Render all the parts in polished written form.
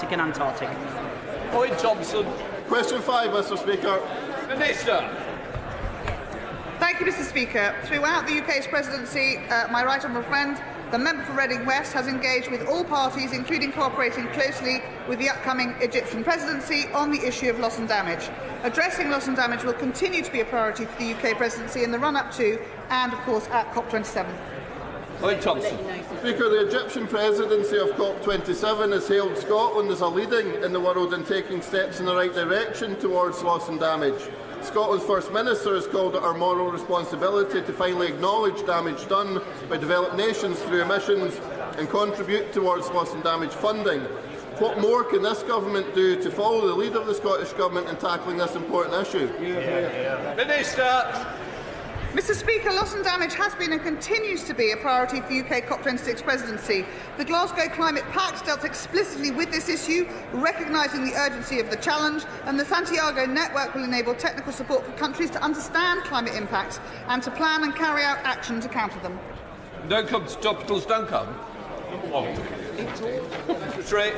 Arctic and Antarctic. Lloyd Thompson. Question 5, Mr Speaker. Minister. Thank you, Mr Speaker. Throughout the UK's presidency, my right honourable friend, the member for Reading West, has engaged with all parties, including cooperating closely with the upcoming Egyptian presidency on the issue of loss and damage. Addressing loss and damage will continue to be a priority for the UK presidency in the run-up to and, of course, at COP27. Lloyd Thompson. Speaker, the Egyptian presidency of COP27 has hailed Scotland as a leading in the world in taking steps in the right direction towards loss and damage. Scotland's First Minister has called it our moral responsibility to finally acknowledge damage done by developed nations through emissions and contribute towards loss and damage funding. What more can this government do to follow the lead of the Scottish Government in tackling this important issue? Minister. Mr Speaker, loss and damage has been and continues to be a priority for the UK COP26 presidency. The Glasgow Climate Pact dealt explicitly with this issue, recognising the urgency of the challenge, and the Santiago Network will enable technical support for countries to understand climate impacts and to plan and carry out action to counter them. Don't come to topicals, don't come. Number 1. Straight.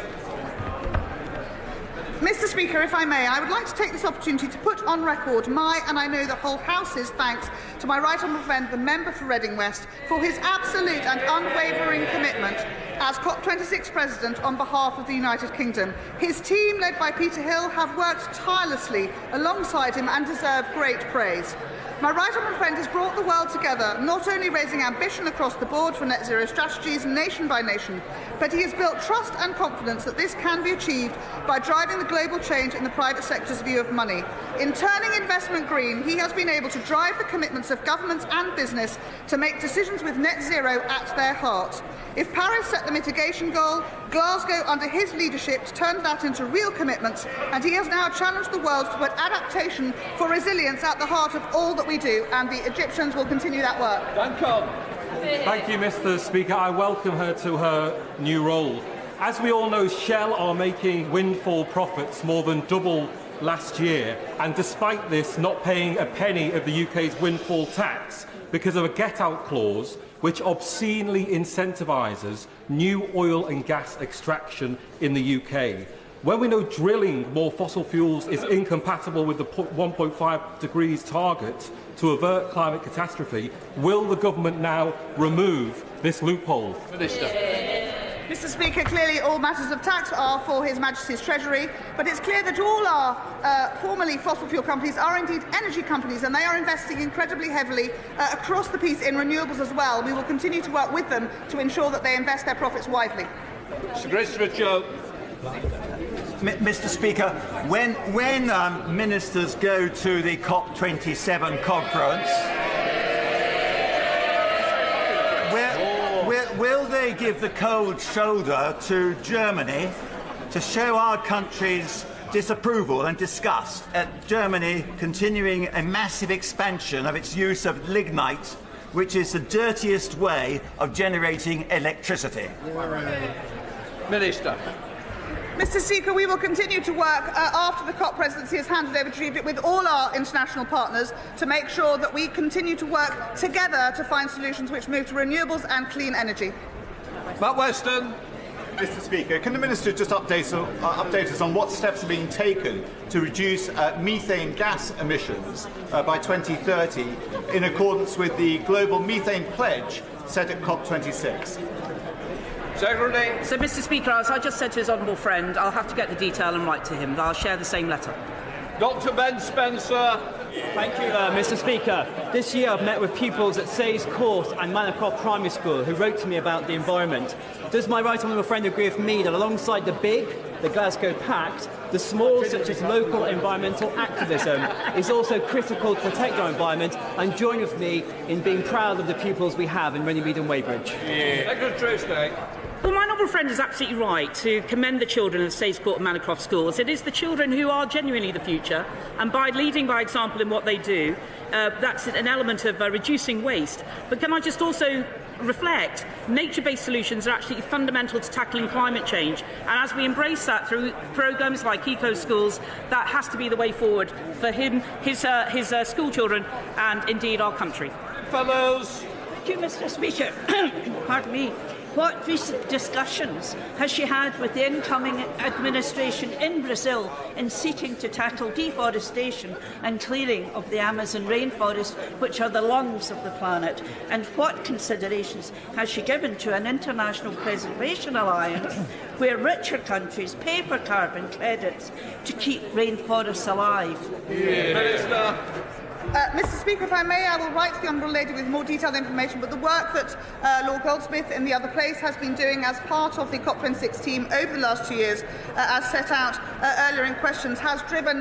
Mr Speaker, if I may, I would like to take this opportunity to put on record my, and I know the whole House's, thanks to my right honourable friend, the member for Reading West, for his absolute and unwavering commitment as COP26 President on behalf of the United Kingdom. His team, led by Peter Hill, have worked tirelessly alongside him and deserve great praise. My right honourable friend has brought the world together, not only raising ambition across the board for net zero strategies nation by nation, but he has built trust and confidence that this can be achieved by driving the global change in the private sector's view of money. In turning investment green, he has been able to drive the commitments of governments and business to make decisions with net zero at their heart. If Paris set the mitigation goal, Glasgow, under his leadership, turned that into real commitments, and he has now challenged the world to put adaptation for resilience at the heart of all that we do, and the Egyptians will continue that work. Thank you, Mr Speaker. I welcome her to her new role. As we all know, Shell are making windfall profits more than double last year, and despite this, not paying a penny of the UK's windfall tax because of a get-out clause which obscenely incentivises new oil and gas extraction in the UK. When we know drilling more fossil fuels is incompatible with the 1.5 degrees target to avert climate catastrophe, will the government now remove this loophole? Minister. Mr Speaker, clearly all matters of tax are for His Majesty's Treasury, but it's clear that all our formerly fossil fuel companies are indeed energy companies, and they are investing incredibly heavily across the piece in renewables as well. We will continue to work with them to ensure that they invest their profits wisely. Sir Christopher Joe. Mr Speaker, when ministers go to the COP27 conference, will they give the cold shoulder to Germany to show our country's disapproval and disgust at Germany continuing a massive expansion of its use of lignite, which is the dirtiest way of generating electricity? Minister. Mr Speaker, we will continue to work after the COP presidency has handed over to Egypt with all our international partners to make sure that we continue to work together to find solutions which move to renewables and clean energy. Matt Weston. Mr Speaker, can the Minister just update us on what steps are being taken to reduce methane gas emissions by 2030 in accordance with the global methane pledge set at COP26? Secretary. So, Mr Speaker, as I just said to his honourable friend, I'll have to get the detail and write to him. I'll share the same letter. Dr Ben Spencer. Thank you, Mr Speaker. This year I've met with pupils at Sayes Court and Manacroft Primary School who wrote to me about the environment. Does my right honourable friend agree with me that alongside the big, the Glasgow Pact, the small, such as local environmental activism, is also critical to protect our environment, and join with me in being proud of the pupils we have in Runnymede and Weybridge? Secretary of State. Well, my honourable friend is absolutely right to commend the children of Sayes Court and Manacroft schools. It is the children who are genuinely the future, and by leading by example in what they do, that's an element of reducing waste. But can I just also reflect, nature-based solutions are actually fundamental to tackling climate change, and as we embrace that through programmes like Eco Schools, that has to be the way forward for him, his school children, and indeed our country. Fellows. Thank you, Mr Speaker. Pardon me. What recent discussions has she had with the incoming administration in Brazil in seeking to tackle deforestation and clearing of the Amazon rainforest, which are the lungs of the planet? And what considerations has she given to an international preservation alliance where richer countries pay for carbon credits to keep rainforests alive? Minister. Mr Speaker, if I may, I will write to the Honourable Lady with more detailed information, but the work that Lord Goldsmith in the other place has been doing as part of the COP26 team over the last 2 years, as set out earlier in questions, has driven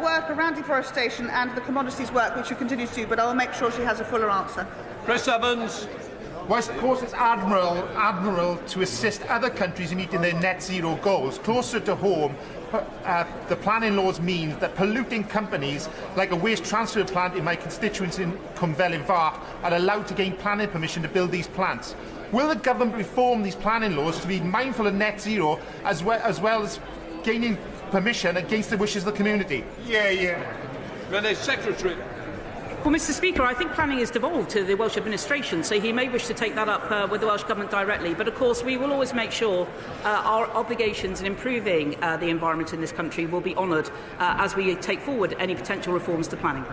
work around deforestation and the commodities work, which she continues to do, but I will make sure she has a fuller answer. Chris Evans. Whilst, of course, it's admirable to assist other countries in meeting their net zero goals, closer to home, the planning laws mean that polluting companies like a waste transfer plant in my constituency in Cwmfelin Fach are allowed to gain planning permission to build these plants. Will the government reform these planning laws to be mindful of net zero as well as gaining permission against the wishes of the community? Minister Secretary. Well, Mr Speaker, I think planning is devolved to the Welsh administration, so he may wish to take that up with the Welsh Government directly. But, of course, we will always make sure our obligations in improving the environment in this country will be honoured as we take forward any potential reforms to planning.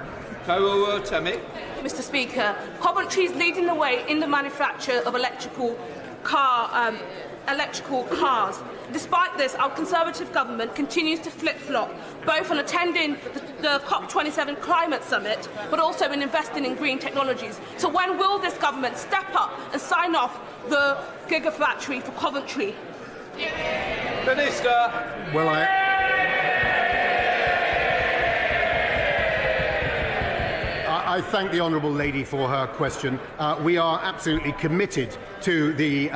Tammy. Mr Speaker, Coventry is leading the way in the manufacture of electrical cars. Despite this, our Conservative government continues to flip-flop, both on attending the COP27 climate summit, but also in investing in green technologies. So when will this government step up and sign off the gigafactory for Coventry? Minister. Well, I thank the Honourable Lady for her question. We are absolutely committed to the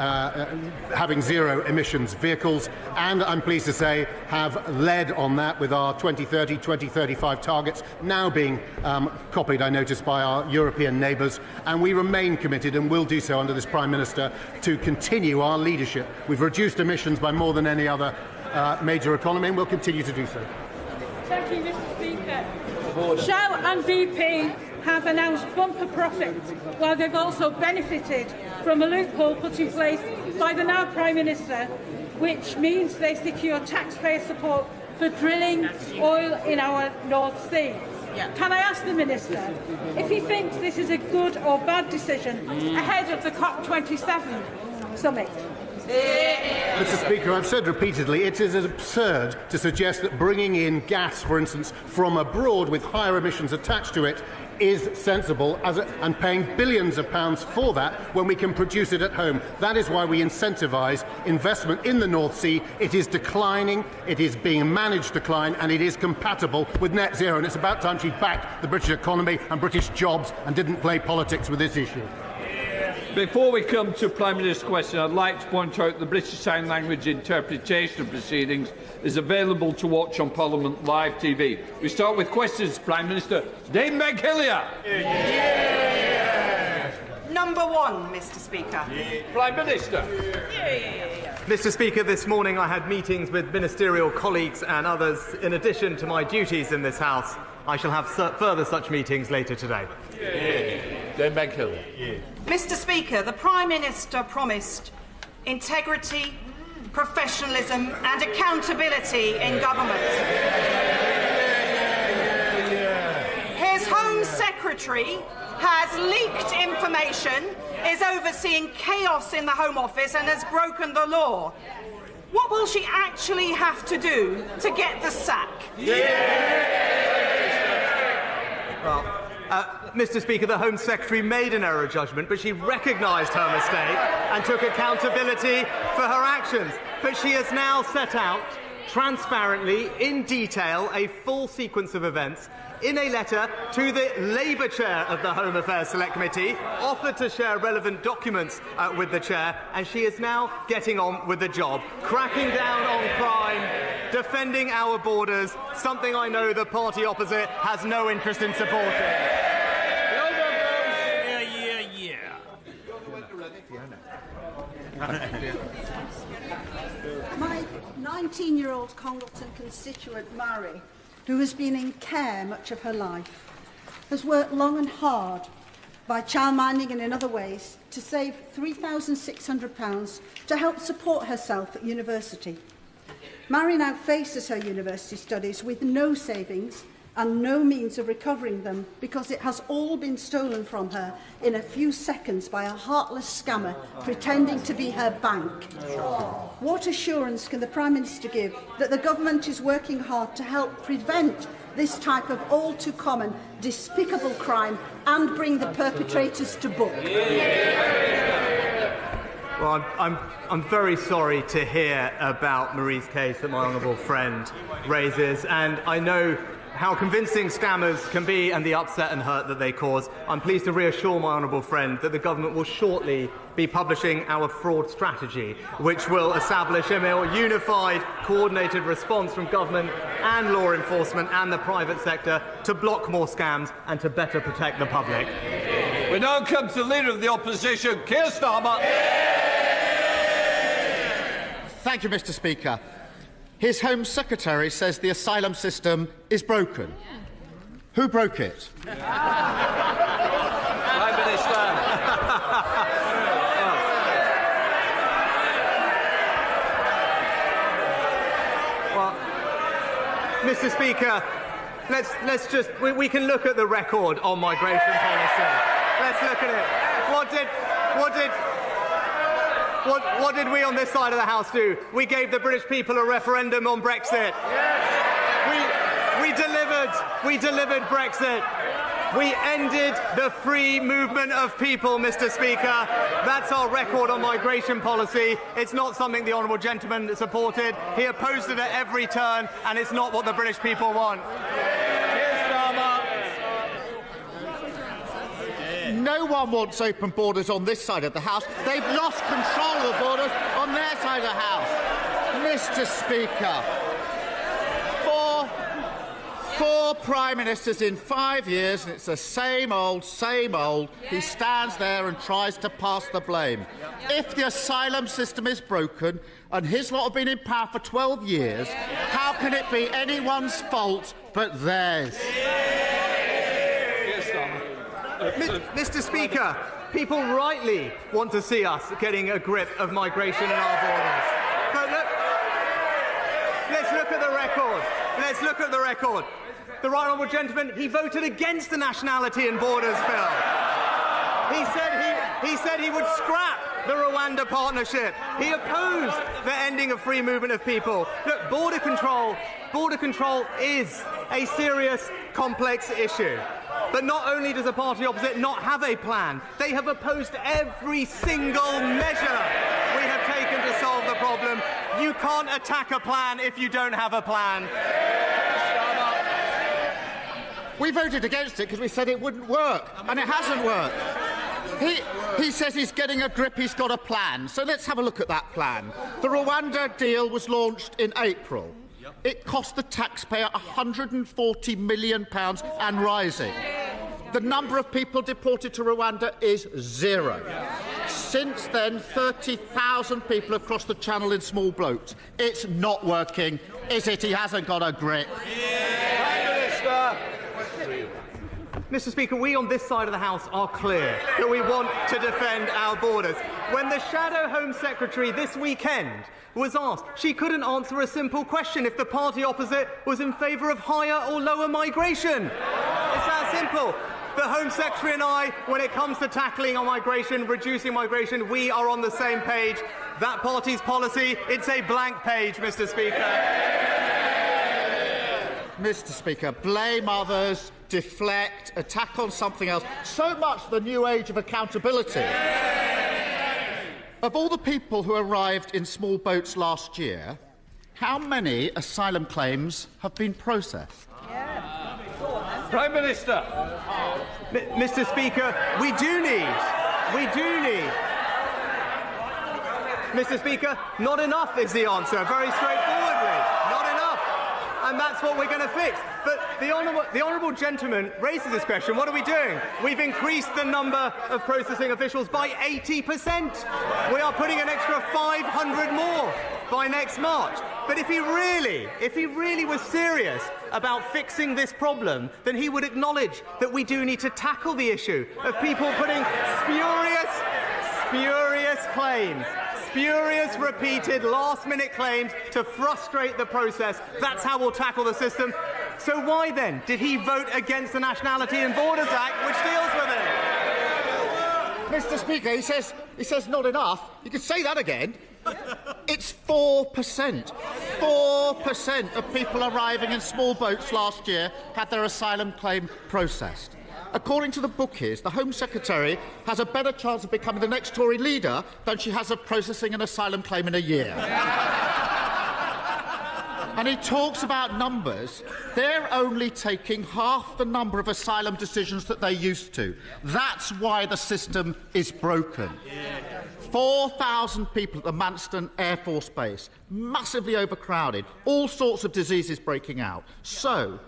having zero emissions vehicles, and I'm pleased to say have led on that with our 2030, 2035 targets now being copied, I noticed, by our European neighbours, and we remain committed and will do so under this Prime Minister to continue our leadership. We've reduced emissions by more than any other major economy, and we'll continue to do so. Thank you, Mr Speaker. Shell and BP have announced bumper profits, while they've also benefited from a loophole put in place by the now Prime Minister, which means they secure taxpayer support for drilling oil in our North Sea. Can I ask the Minister if he thinks this is a good or bad decision ahead of the COP27 summit? Mr Speaker, I've said repeatedly it is absurd to suggest that bringing in gas, for instance, from abroad with higher emissions attached to it is sensible and paying billions of pounds for that when we can produce it at home. That is why we incentivise investment in the North Sea. It is declining, it is being managed decline, and it is compatible with net zero. And it's about time she backed the British economy and British jobs and didn't play politics with this issue. Before we come to Prime Minister's question, I'd like to point out the British Sign Language interpretation of proceedings is available to watch on Parliament Live TV. We start with questions. Prime Minister Dame Meg Hillier. Number one, Mr Speaker. Prime Minister. Mr Speaker, this morning I had meetings with ministerial colleagues and others in addition to my duties in this House. I shall have further such meetings later today. Dame Meg Hillier. Mr Speaker, the Prime Minister promised integrity, professionalism and accountability in government. His Home Secretary has leaked information, is overseeing chaos in the Home Office and has broken the law. What will she actually have to do to get the sack? Well, Mr Speaker, the Home Secretary made an error judgment, but she recognised her mistake and took accountability for her actions. But she has now set out, transparently, in detail, a full sequence of events in a letter to the Labour Chair of the Home Affairs Select Committee, offered to share relevant documents with the Chair, and she is now getting on with the job, cracking down on crime, defending our borders, something I know the party opposite has no interest in supporting. My 19-year-old Congleton constituent, Mary, who has been in care much of her life, has worked long and hard by childminding and in other ways to to save £3,600 to help support herself at university. Mary now faces her university studies with no savings and no means of recovering them because it has all been stolen from her in a few seconds by a heartless scammer pretending to be her bank. What assurance can the Prime Minister give that the government is working hard to help prevent this type of all-too-common, despicable crime and bring the perpetrators to book? Well, I'm very sorry to hear about Marie's case that my honourable friend raises, and I know how convincing scammers can be and the upset and hurt that they cause. I'm pleased to reassure my honourable friend that the government will shortly be publishing our fraud strategy, which will establish a more unified, coordinated response from government and law enforcement and the private sector to block more scams and to better protect the public. We now come to the Leader of the Opposition, Keir Starmer. Thank you, Mr. Speaker. His Home Secretary says the asylum system is broken. Who broke it? Prime Minister. Well, Mr. Speaker, let's just we can look at the record on migration policy. Let's look at it. What did we on this side of the House do? We gave the British people a referendum on Brexit. We delivered Brexit. We ended the free movement of people, Mr. Speaker. That's our record on migration policy. It's not something the honourable gentleman supported. He opposed it at every turn, and it's not what the British people want. No one wants open borders on this side of the House. They've lost control of the borders on their side of the House. Mr. Speaker, four Prime Ministers in 5 years, and it's the same old, same old. He stands there and tries to pass the blame. If the asylum system is broken, and his lot have been in power for 12 years, how can it be anyone's fault but theirs? Mr. Speaker, people rightly want to see us getting a grip of migration in our borders. But let's look at the record. Let's look at the record. The right honourable gentleman, he voted against the Nationality and Borders Bill. He said he would scrap the Rwanda partnership. He opposed the ending of free movement of people. Look, border control is a serious, complex issue. But not only does the party opposite not have a plan, they have opposed every single measure we have taken to solve the problem. You can't attack a plan if you don't have a plan. We voted against it because we said it wouldn't work, and it hasn't worked. He says he's getting a grip, he's got a plan. So let's have a look at that plan. The Rwanda deal was launched in April. It cost the taxpayer £140 million and rising. The number of people deported to Rwanda is 0. Since then, 30,000 people have crossed the channel in small boats. It's not working, is it? He hasn't got a grip. Mr. Speaker, we on this side of the House are clear that we want to defend our borders. When the Shadow Home Secretary this weekend was asked, she couldn't answer a simple question if the party opposite was in favour of higher or lower migration. It's that simple. The Home Secretary and I, when it comes to tackling on migration, reducing migration, we are on the same page. That party's policy, it's a blank page, Mr. Speaker. Mr. Speaker, blame others, deflect, attack on something else. So much the new age of accountability. Of all the people who arrived in small boats last year, how many asylum claims have been processed? Prime Minister. Mr. Speaker, we do need. Mr. Speaker, not enough is the answer, very straightforwardly. Not enough. And that's what we're going to fix. But the honourable gentleman raises this question. What are we doing? We've increased the number of processing officials by 80%. We are putting an extra 500 more by next March. But if he really was serious about fixing this problem, then he would acknowledge that we do need to tackle the issue of people putting Spurious claims. Spurious, repeated, last-minute claims to frustrate the process. That's how we'll tackle the system. So why, then, did he vote against the Nationality and Borders Act, which deals with it? Mr. Speaker, he says not enough. You could say that again. It's 4%. 4% of people arriving in small boats last year had their asylum claim processed. According to the bookies, the Home Secretary has a better chance of becoming the next Tory leader than she has of processing an asylum claim in a year. And he talks about numbers. They're only taking half the number of asylum decisions that they used to. That's why the system is broken. 4,000 people at the Manston Air Force Base, massively overcrowded, all sorts of diseases breaking out. So,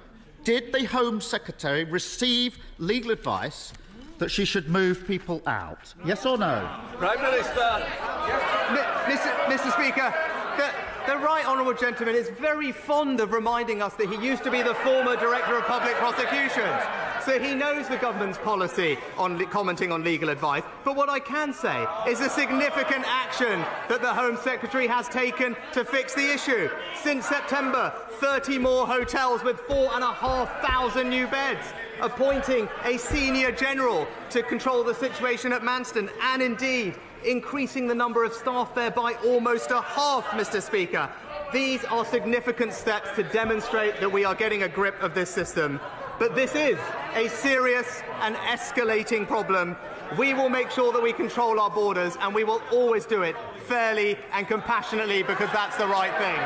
did the Home Secretary receive legal advice that she should move people out? Yes or no? Prime Minister. Mr. Speaker, the right honourable gentleman is very fond of reminding us that he used to be the former Director of Public Prosecutions, so he knows the government's policy on commenting on legal advice. But what I can say is the significant action that the Home Secretary has taken to fix the issue. Since September, 30 more hotels with 4,500 new beds, appointing a senior general to control the situation at Manston, and indeed increasing the number of staff there by almost a half, Mr. Speaker. These are significant steps to demonstrate that we are getting a grip of this system. But this is a serious and escalating problem. We will make sure that we control our borders, and we will always do it fairly and compassionately, because that's the right thing.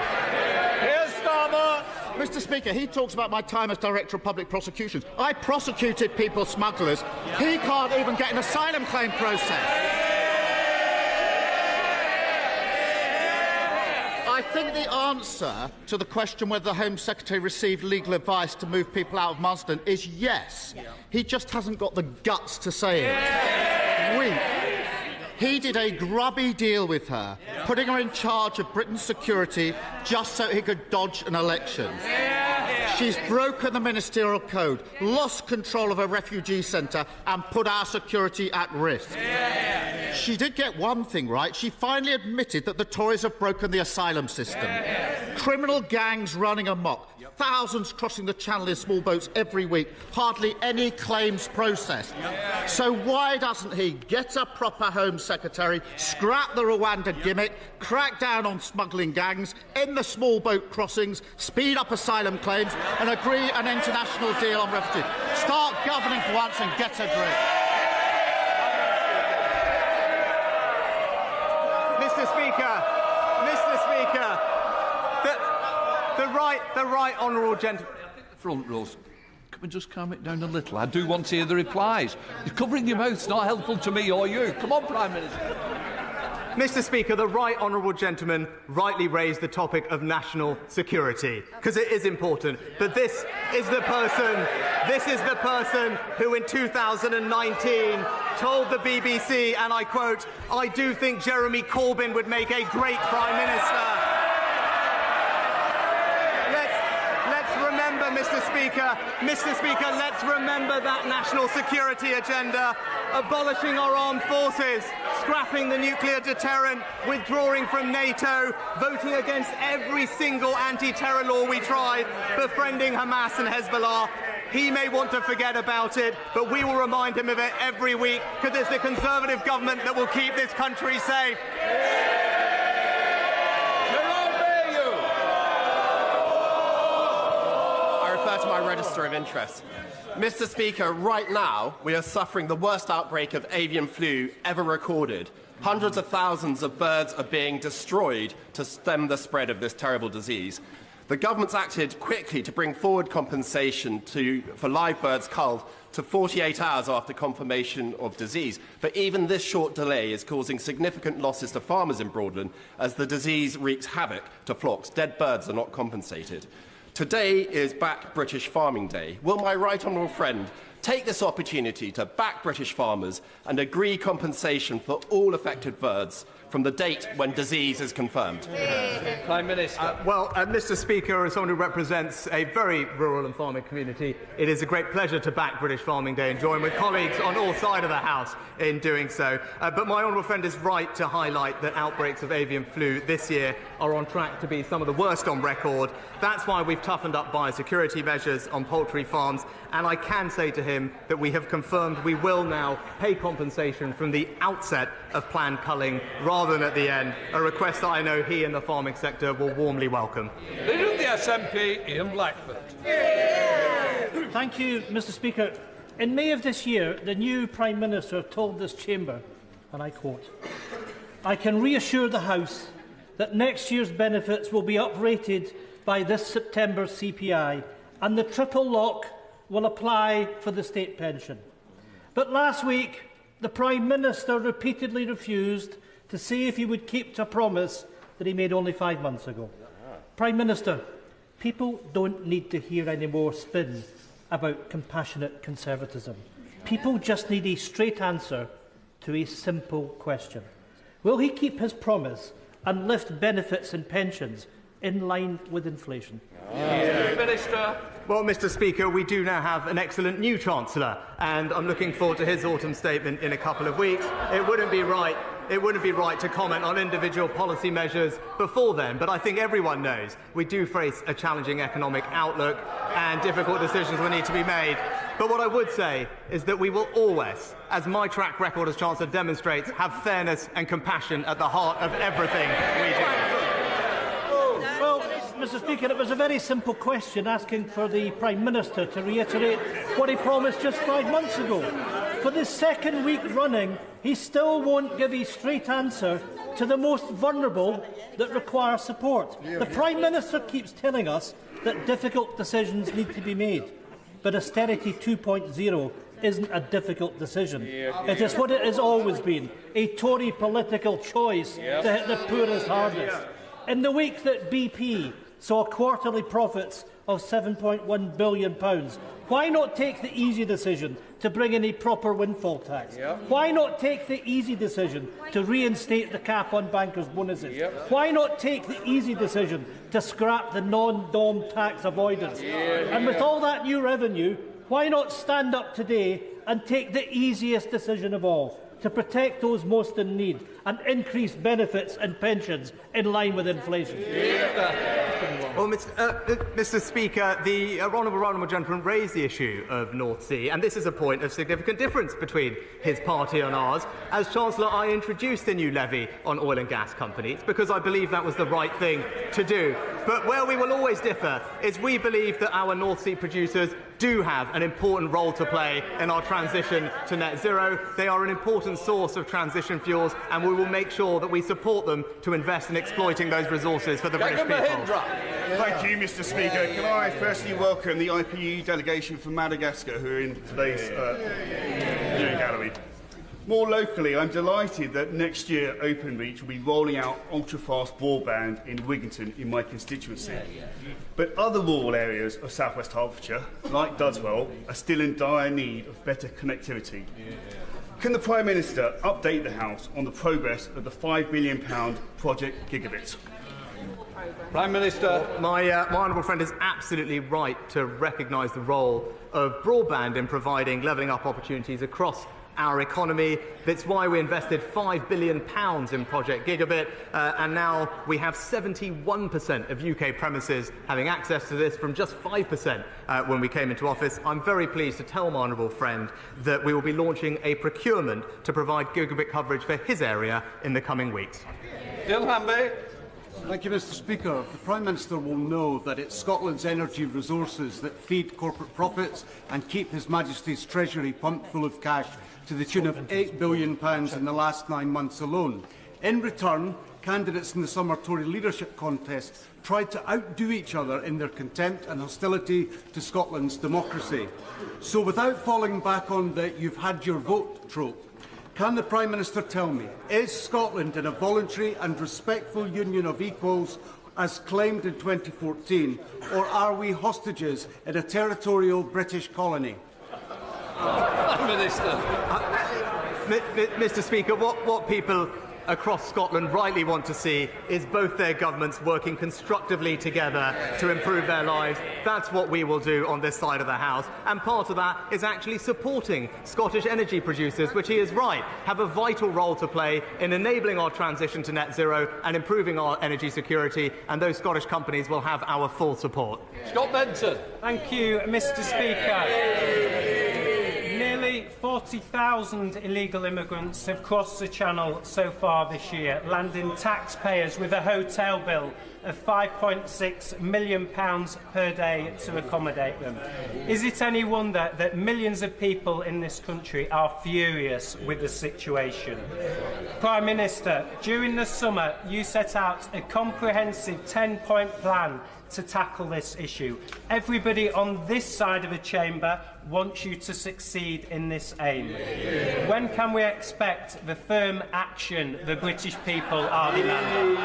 Here's Starmer. Mr. Speaker, he talks about my time as Director of Public Prosecutions. I prosecuted people smugglers. He can't even get an asylum claim process. I think the answer to the question whether the Home Secretary received legal advice to move people out of Manston is yes. He just hasn't got the guts to say it. Weak. He did a grubby deal with her, putting her in charge of Britain's security just so he could dodge an election. She's broken the ministerial code, lost control of a refugee centre and put our security at risk. She did get one thing right. She finally admitted that the Tories have broken the asylum system. Criminal gangs running amok, thousands crossing the Channel in small boats every week, hardly any claims processed. So why doesn't he get a proper Home Secretary, scrap the Rwanda gimmick, crack down on smuggling gangs, end the small boat crossings, speed up asylum claims and agree an international deal on refugees? Start governing for once and get a grip. Mr. Speaker, the right honourable gentleman. Front rows. Can we just calm it down a little? I do want to hear the replies. You're covering your mouth. It's not helpful to me or you. Come on, Prime Minister. Mr. Speaker, the right honourable gentleman rightly raised the topic of national security, because it is important. But this is the person who in 2019 told the BBC, and I quote, "I do think Jeremy Corbyn would make a great Prime Minister." Mr. Speaker, let's remember that national security agenda, abolishing our armed forces, scrapping the nuclear deterrent, withdrawing from NATO, voting against every single anti-terror law we tried, befriending Hamas and Hezbollah. He may want to forget about it, but we will remind him of it every week, because it's the Conservative government that will keep this country safe. To my register of interest. Mr. Speaker, right now we are suffering the worst outbreak of avian flu ever recorded. Hundreds of thousands of birds are being destroyed to stem the spread of this terrible disease. The government's acted quickly to bring forward compensation for live birds culled to 48 hours after confirmation of disease. But even this short delay is causing significant losses to farmers in Broadland as the disease wreaks havoc to flocks. Dead birds are not compensated. Today is Back British Farming Day. Will my right honourable friend take this opportunity to back British farmers and agree compensation for all affected birds from the date when disease is confirmed? Prime Minister. Mr. Speaker, as someone who represents a very rural and farming community, it is a great pleasure to back British Farming Day and join with colleagues on all sides of the House in doing so. But my honourable friend is right to highlight that outbreaks of avian flu this year are on track to be some of the worst on record. That's why we've toughened up biosecurity measures on poultry farms, and I can say to him that we have confirmed we will now pay compensation from the outset of planned culling rather than at the end, a request that I know he and the farming sector will warmly welcome. Leader of the SNP, Ian Blackford. Thank you, Mr. Speaker. In May of this year, the new Prime Minister told this chamber, and I quote, "I can reassure the House that next year's benefits will be uprated by this September's CPI, and the triple lock will apply for the state pension." But last week, the Prime Minister repeatedly refused to say if he would keep to a promise that he made only 5 months ago. Prime Minister, people don't need to hear any more spin about compassionate conservatism. People just need a straight answer to a simple question. Will he keep his promise and lift benefits and pensions in line with inflation? Minister. Well, Mr. Speaker, we do now have an excellent new Chancellor, and I'm looking forward to his autumn statement in a couple of weeks. It wouldn't be right to comment on individual policy measures before then, but I think everyone knows we do face a challenging economic outlook and difficult decisions will need to be made. But what I would say is that we will always, as my track record as Chancellor demonstrates, have fairness and compassion at the heart of everything we do. Well, Mr. Speaker, it was a very simple question asking for the Prime Minister to reiterate what he promised just 5 months ago. For the second week running, he still won't give a straight answer to the most vulnerable that require support. The Prime Minister keeps telling us that difficult decisions need to be made, but austerity 2.0 isn't a difficult decision. It is what it has always been, a Tory political choice to hit the poorest hardest. In the week that BP saw quarterly profits of £7.1 billion, why not take the easy decision to bring in a proper windfall tax? Why not take the easy decision to reinstate the cap on bankers' bonuses? Why not take the easy decision to scrap the non-dom tax avoidance? And with all that new revenue, why not stand up today and take the easiest decision of all, to protect those most in need and increase benefits and pensions in line with inflation? Well, Mr. Speaker, the honourable gentleman raised the issue of North Sea, and this is a point of significant difference between his party and ours. As Chancellor, I introduced the new levy on oil and gas companies because I believe that was the right thing to do. But where we will always differ is we believe that our North Sea producers do have an important role to play in our transition to net zero. They are an important source of transition fuels, and we will make sure that we support them to invest in exploiting those resources for the British people. Thank you, Mr. Speaker. Can I firstly welcome the IPU delegation from Madagascar who are in today's viewing gallery. More locally, I'm delighted that next year Openreach will be rolling out ultra-fast broadband in Wigginton in my constituency. But other rural areas of South West Hertfordshire, like Dudswell, are still in dire need of better connectivity. Can the Prime Minister update the House on the progress of the £5 billion Project Gigabit? Prime Minister. My honourable friend is absolutely right to recognise the role of broadband in providing levelling up opportunities across our economy. That's why we invested £5 billion in Project Gigabit, and now we have 71% of UK premises having access to this from just 5% when we came into office. I'm very pleased to tell my honourable friend that we will be launching a procurement to provide gigabit coverage for his area in the coming weeks. Dilhambe. Thank you, Mr. Speaker. The Prime Minister will know that it's Scotland's energy resources that feed corporate profits and keep His Majesty's Treasury pumped full of cash to the tune of £8 billion in the last 9 months alone. In return, candidates in the summer Tory leadership contest tried to outdo each other in their contempt and hostility to Scotland's democracy. So without falling back on the "you've had your vote" trope, can the Prime Minister tell me, is Scotland in a voluntary and respectful union of equals as claimed in 2014, or are we hostages in a territorial British colony? Minister. Mr. Speaker, what people across Scotland rightly want to see is both their governments working constructively together to improve their lives. That's what we will do on this side of the House. And part of that is actually supporting Scottish energy producers, which he is right, have a vital role to play in enabling our transition to net zero and improving our energy security. And those Scottish companies will have our full support. Scott Benson. Thank you, Mr. Speaker. Nearly 40,000 illegal immigrants have crossed the Channel so far this year, landing taxpayers with a hotel bill of £5.6 million per day to accommodate them. Is it any wonder that millions of people in this country are furious with the situation? Prime Minister, during the summer you set out a comprehensive 10-point plan to tackle this issue. Everybody on this side of the chamber wants you to succeed in this aim. When can we expect the firm action the British people are demanding?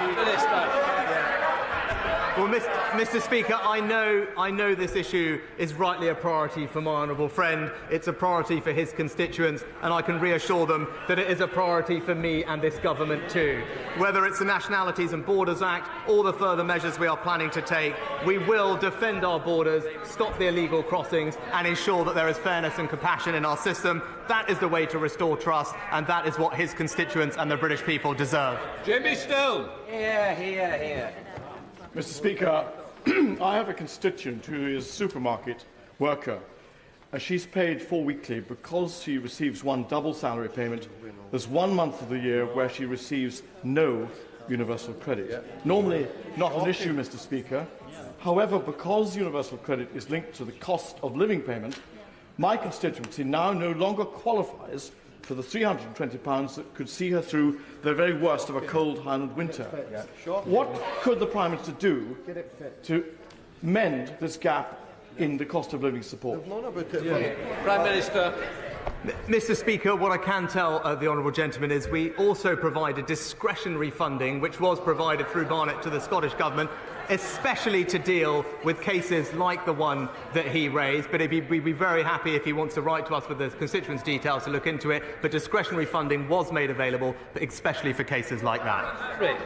Well, Mr. Speaker, I know this issue is rightly a priority for my honourable friend. It's a priority for his constituents, and I can reassure them that it is a priority for me and this government too. Whether it's the Nationalities and Borders Act or the further measures we are planning to take, we will defend our borders, stop the illegal crossings, and ensure that there is fairness and compassion in our system. That is the way to restore trust, and that is what his constituents and the British people deserve. Jimmy Still. Here. Mr. Speaker, I have a constituent who is a supermarket worker. She's paid full weekly because she receives one double salary payment. There's 1 month of the year where she receives no universal credit. Normally not an issue, Mr. Speaker. However, because universal credit is linked to the cost of living payment, my constituency now no longer qualifies for the £320 that could see her through the very worst of a cold Highland winter. What could the Prime Minister do to mend this gap in the cost of living support? Prime Minister. Mr. Speaker, what I can tell the honourable gentleman is we also provided discretionary funding, which was provided through Barnett to the Scottish Government, especially to deal with cases like the one that he raised. But we'd be very happy if he wants to write to us with the constituents' details to look into it. But discretionary funding was made available, especially for cases like that. Right.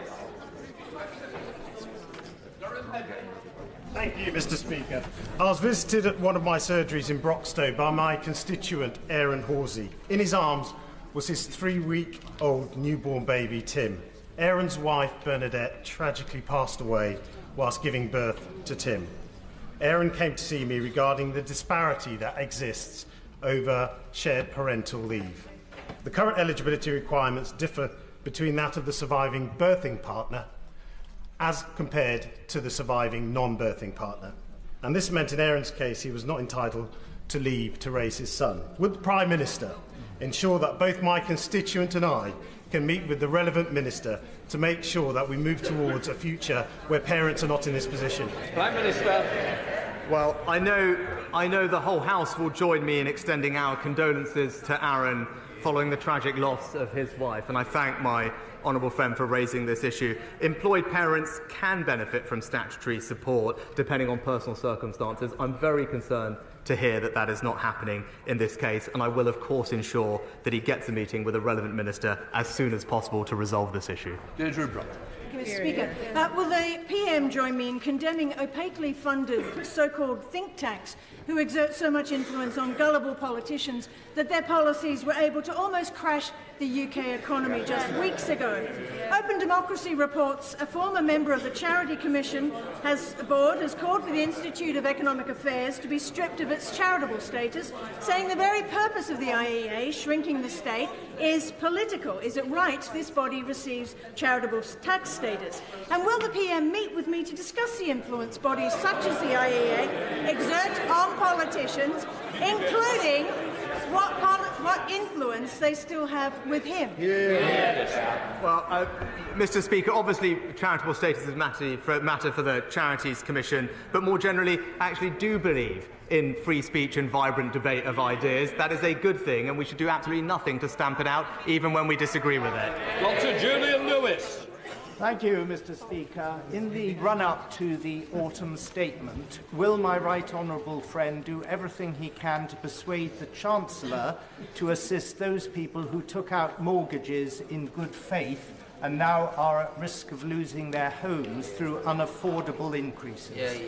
Thank you, Mr. Speaker. I was visited at one of my surgeries in Broxtowe by my constituent, Aaron Horsey. In his arms was his 3-week-old newborn baby, Tim. Aaron's wife, Bernadette, tragically passed away whilst giving birth to Tim. Aaron came to see me regarding the disparity that exists over shared parental leave. The current eligibility requirements differ between that of the surviving birthing partner as compared to the surviving non-birthing partner. And this meant in Aaron's case he was not entitled to leave to raise his son. Would the Prime Minister ensure that both my constituent and I can meet with the relevant minister to make sure that we move towards a future where parents are not in this position? Prime Minister. Well, I know the whole House will join me in extending our condolences to Aaron following the tragic loss of his wife, and I thank my honourable friend for raising this issue. Employed parents can benefit from statutory support depending on personal circumstances. I'm very concerned to hear that that is not happening in this case, and I will of course ensure that he gets a meeting with a relevant minister as soon as possible to resolve this issue. Deirdre Brown. Mr. Speaker, will the PM join me in condemning opaquely funded so-called think tanks who exert so much influence on gullible politicians that their policies were able to almost crash the UK economy just weeks ago? Open Democracy reports a former member of the Charity Commission board has called for the Institute of Economic Affairs to be stripped of its charitable status, saying the very purpose of the IEA, shrinking the state, is political. Is it right this body receives charitable tax status? And will the PM meet with me to discuss the influence bodies such as the IEA exert on politicians, including what influence they still have with him? Well, Mr. Speaker, obviously charitable status is a matter for the Charities Commission, but more generally, I actually do believe in free speech and vibrant debate of ideas. That is a good thing, and we should do absolutely nothing to stamp it out, even when we disagree with it. Dr. Julian Lewis. Thank you, Mr. Speaker. In the run-up to the autumn statement, will my right honourable friend do everything he can to persuade the Chancellor to assist those people who took out mortgages in good faith and now are at risk of losing their homes through unaffordable increases?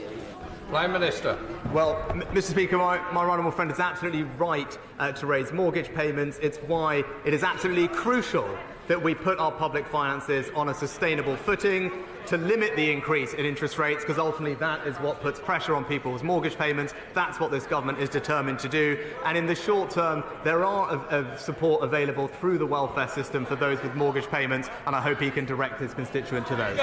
Prime Minister. Well, Mr. Speaker, my honourable friend is absolutely right to raise mortgage payments. It's why it is absolutely crucial that we put our public finances on a sustainable footing to limit the increase in interest rates, because ultimately that is what puts pressure on people's mortgage payments. That's what this government is determined to do. And in the short term, there are support available through the welfare system for those with mortgage payments, and I hope he can direct his constituent to those.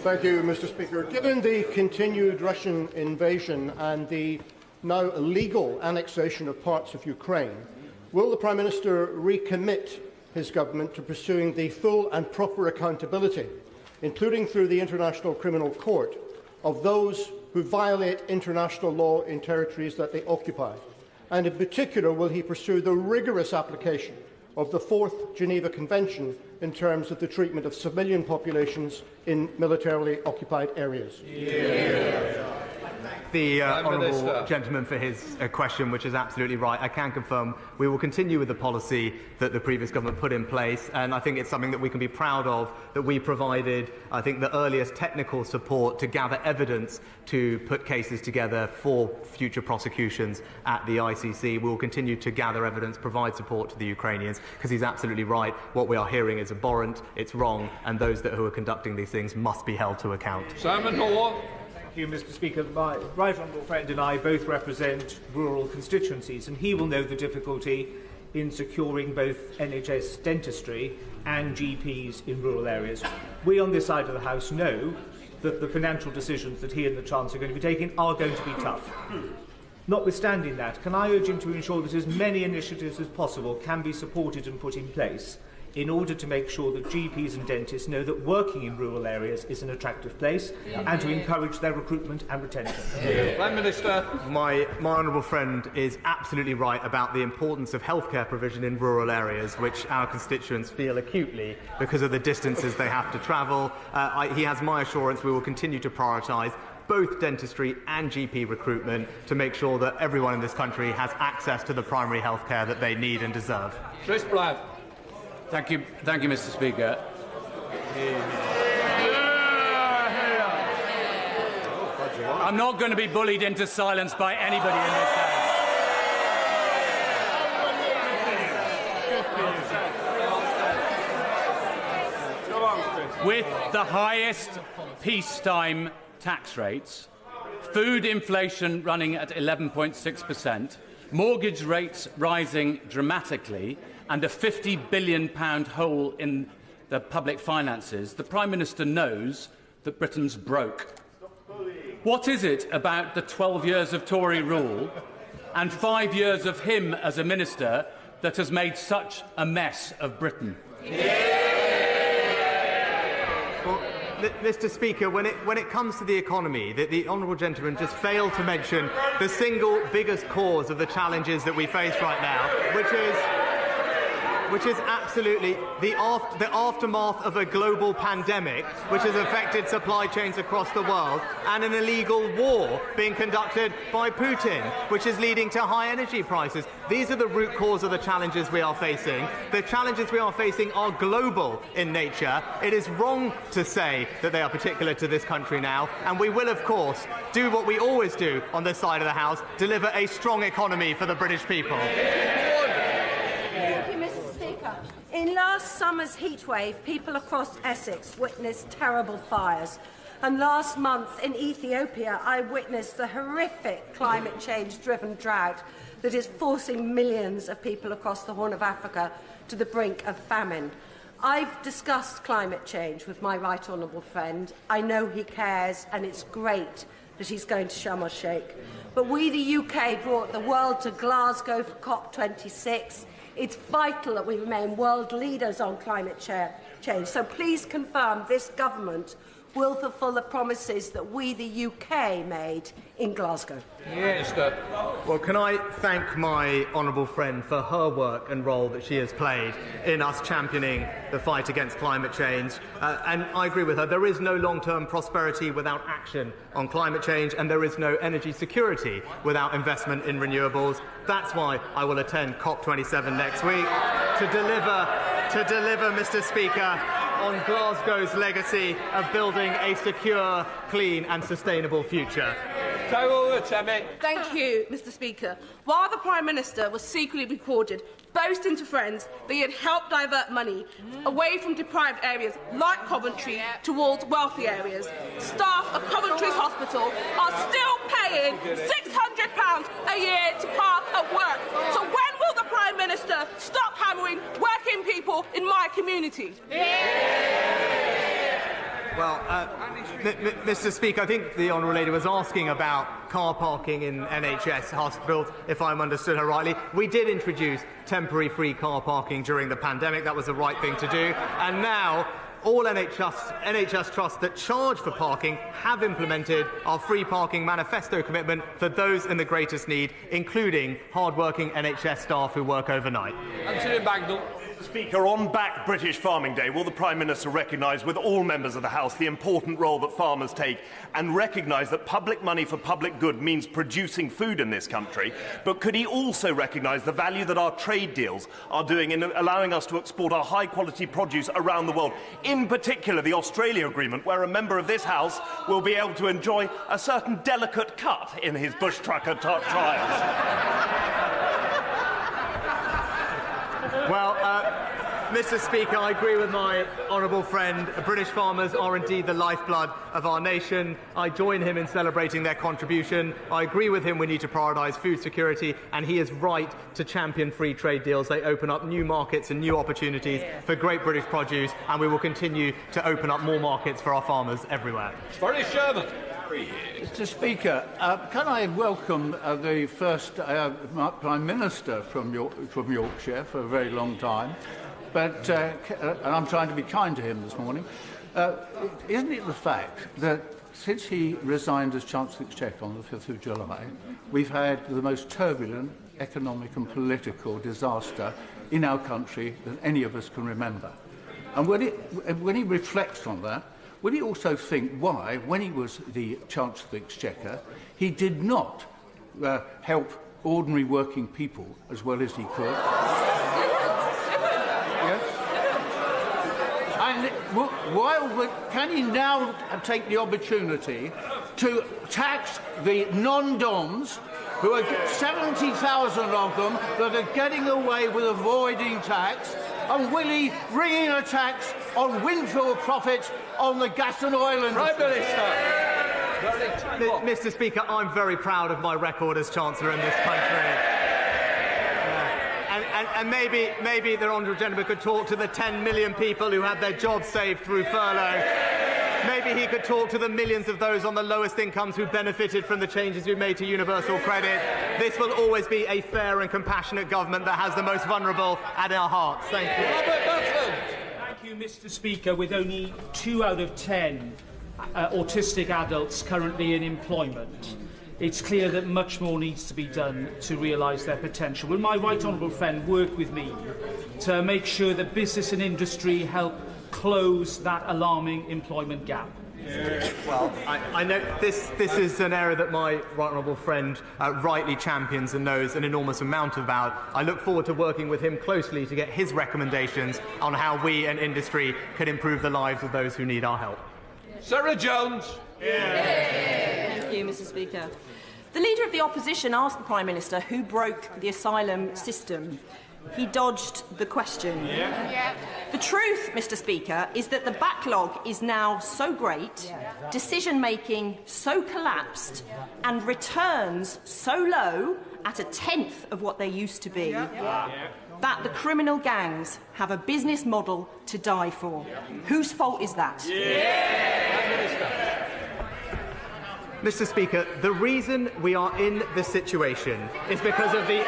Thank you, Mr. Speaker. Given the continued Russian invasion and the now illegal annexation of parts of Ukraine, will the Prime Minister recommit his government to pursuing the full and proper accountability, including through the International Criminal Court, of those who violate international law in territories that they occupy? And in particular, will he pursue the rigorous application of the 4th Geneva Convention in terms of the treatment of civilian populations in militarily occupied areas? The honourable gentleman for his question, which is absolutely right. I can confirm we will continue with the policy that the previous government put in place, and I think it's something that we can be proud of, that we provided, I think, the earliest technical support to gather evidence to put cases together for future prosecutions at the ICC. We will continue to gather evidence, provide support to the Ukrainians, because he's absolutely right. What we are hearing is abhorrent, it's wrong, and those who are conducting these things must be held to account. Simon Hall. Thank you, Mr. Speaker. My right honourable friend and I both represent rural constituencies, and he will know the difficulty in securing both NHS dentistry and GPs in rural areas. We on this side of the House know that the financial decisions that he and the Chancellor are going to be taking are going to be tough. Notwithstanding that, can I urge him to ensure that as many initiatives as possible can be supported and put in place in order to make sure that GPs and dentists know that working in rural areas is an attractive place, and to encourage their recruitment and retention? Prime Minister. My honourable friend is absolutely right about the importance of healthcare provision in rural areas, which our constituents feel acutely because of the distances they have to travel. He has my assurance we will continue to prioritise both dentistry and GP recruitment to make sure that everyone in this country has access to the primary health care that they need and deserve. Chris Black. Thank you, Mr. Speaker. I'm not going to be bullied into silence by anybody in this House. With the highest peacetime tax rates, food inflation running at 11.6%, mortgage rates rising dramatically, and a £50 billion hole in the public finances, the Prime Minister knows that Britain's broke. What is it about the 12 years of Tory rule and 5 years of him as a minister that has made such a mess of Britain? Well, Mr. Speaker, when it comes to the economy, the honourable gentleman just failed to mention the single biggest cause of the challenges that we face right now, which is absolutely the aftermath of a global pandemic which has affected supply chains across the world, and an illegal war being conducted by Putin, which is leading to high energy prices. These are the root cause of the challenges we are facing. The challenges we are facing are global in nature. It is wrong to say that they are particular to this country now, and we will, of course, do what we always do on this side of the House, deliver a strong economy for the British people. Thank you, Mr. Speaker. In last summer's heatwave, people across Essex witnessed terrible fires. And last month in Ethiopia, I witnessed the horrific climate change-driven drought that is forcing millions of people across the Horn of Africa to the brink of famine. I've discussed climate change with my right honourable friend. I know he cares, and it's great that he's going to Sharm el-Sheikh. But we, the UK, brought the world to Glasgow for COP26. It's vital that we remain world leaders on climate change. So please confirm this government will fulfil the promises that we, the UK, made in Glasgow? Yes, Well, can I thank my honourable friend for her work and role that she has played in us championing the fight against climate change. And I agree with her. There is no long-term prosperity without action on climate change, and there is no energy security without investment in renewables. That's why I will attend COP27 next week to deliver, Mr. Speaker, on Glasgow's legacy of building a secure, clean and sustainable future. Thank you, Mr. Speaker. While the Prime Minister was secretly recorded boasting to friends that he had helped divert money away from deprived areas like Coventry towards wealthy areas, staff of Coventry's hospital are still paying £600 a year to park at work. So when will the Prime Minister stop hammering working people in my community? Well, Mr. Speaker, I think the honourable lady was asking about car parking in NHS hospitals, if I'm understood her rightly. We did introduce temporary free car parking during the pandemic. That was the right thing to do. And now all NHS trusts that charge for parking have implemented our free parking manifesto commitment for those in the greatest need, including hard-working NHS staff who work overnight. Anthony Bagnall. Speaker, on Back British Farming Day, will the Prime Minister recognise with all members of the House the important role that farmers take and recognise that public money for public good means producing food in this country? But could he also recognise the value that our trade deals are doing in allowing us to export our high-quality produce around the world, in particular the Australia Agreement, where a member of this House will be able to enjoy a certain delicate cut in his bush trucker trials? Well, Mr. Speaker, I agree with my honourable friend. British farmers are indeed the lifeblood of our nation. I join him in celebrating their contribution. I agree with him we need to prioritise food security, and he is right to champion free trade deals. They open up new markets and new opportunities for great British produce, and we will continue to open up more markets for our farmers everywhere. Boris Sherman. Mr. Speaker, can I welcome the first Prime Minister from Yorkshire for a very long time, but and I'm trying to be kind to him this morning. Isn't it the fact that since he resigned as Chancellor of the Exchequer on the 5th of July, we've had the most turbulent economic and political disaster in our country than any of us can remember? And when he reflects on that, will he also think why, when he was the Chancellor of the Exchequer, he did not help ordinary working people as well as he could? Yes? And can he now take the opportunity to tax the non-DOMs, who are 70,000 of them, that are getting away with avoiding tax? And will he bring in a tax on windfall profits on the gas and oil industry? Prime Minister. Mr. Speaker, I'm very proud of my record as Chancellor in this country. And maybe the honourable gentleman could talk to the 10 million people who had their jobs saved through furlough. Maybe he could talk to the millions of those on the lowest incomes who benefited from the changes we made to universal credit. This will always be a fair and compassionate government that has the most vulnerable at our hearts. Thank you. Thank you, Mr. Speaker. With only 2 out of 10 autistic adults currently in employment, it's clear that much more needs to be done to realise their potential. Will my right honourable friend work with me to make sure that business and industry help close that alarming employment gap? Well, I know this is an area that my right honourable friend rightly champions and knows an enormous amount about. I look forward to working with him closely to get his recommendations on how we and industry can improve the lives of those who need our help. Sarah Jones. Thank you, Mr. Speaker. The Leader of the Opposition asked the Prime Minister who broke the asylum system. He dodged the question. The truth, Mr. Speaker, is that the backlog is now so great, decision-making so collapsed, and returns so low, at 1/10 of what they used to be, that the criminal gangs have a business model to die for. Whose fault is that? Mr. Speaker, the reason we are in this situation is because of the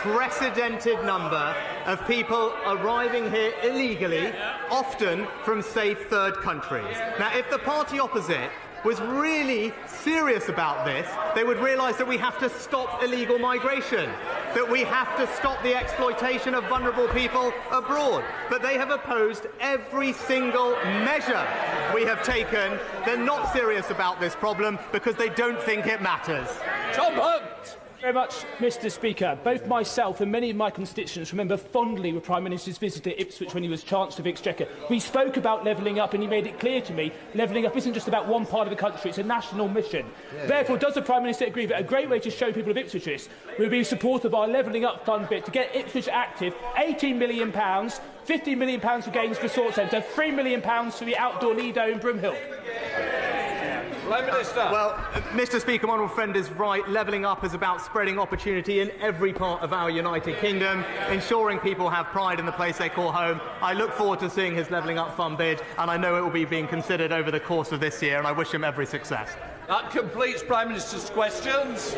unprecedented number of people arriving here illegally often from safe third countries. Now, if the party opposite was really serious about this, they would realise that we have to stop illegal migration, that we have to stop the exploitation of vulnerable people abroad. But they have opposed every single measure we have taken. They're not serious about this problem because they don't think it matters. Tom Hunt! Very much, Mr. Speaker. Both myself and many of my constituents remember fondly the Prime Minister's visit to Ipswich when he was Chancellor of the Exchequer. We spoke about levelling up and he made it clear to me levelling up isn't just about one part of the country, it's a national mission. Therefore, does the Prime Minister agree that a great way to show people of Ipswich this would be support of our levelling up fund bit to get Ipswich active, £18 million, £15 million for Gaines Resort Centre, £3 million for the outdoor Lido in Broomhill? Prime Minister. Well, Mr. Speaker, my honourable friend is right. Levelling up is about spreading opportunity in every part of our United Kingdom, ensuring people have pride in the place they call home. I look forward to seeing his Levelling Up Fund bid, and I know it will be being considered over the course of this year, and I wish him every success. That completes Prime Minister's questions.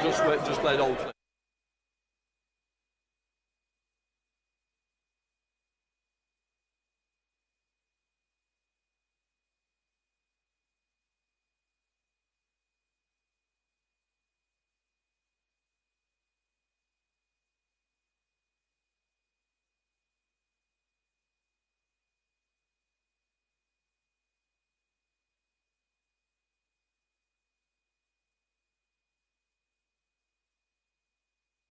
Just let all.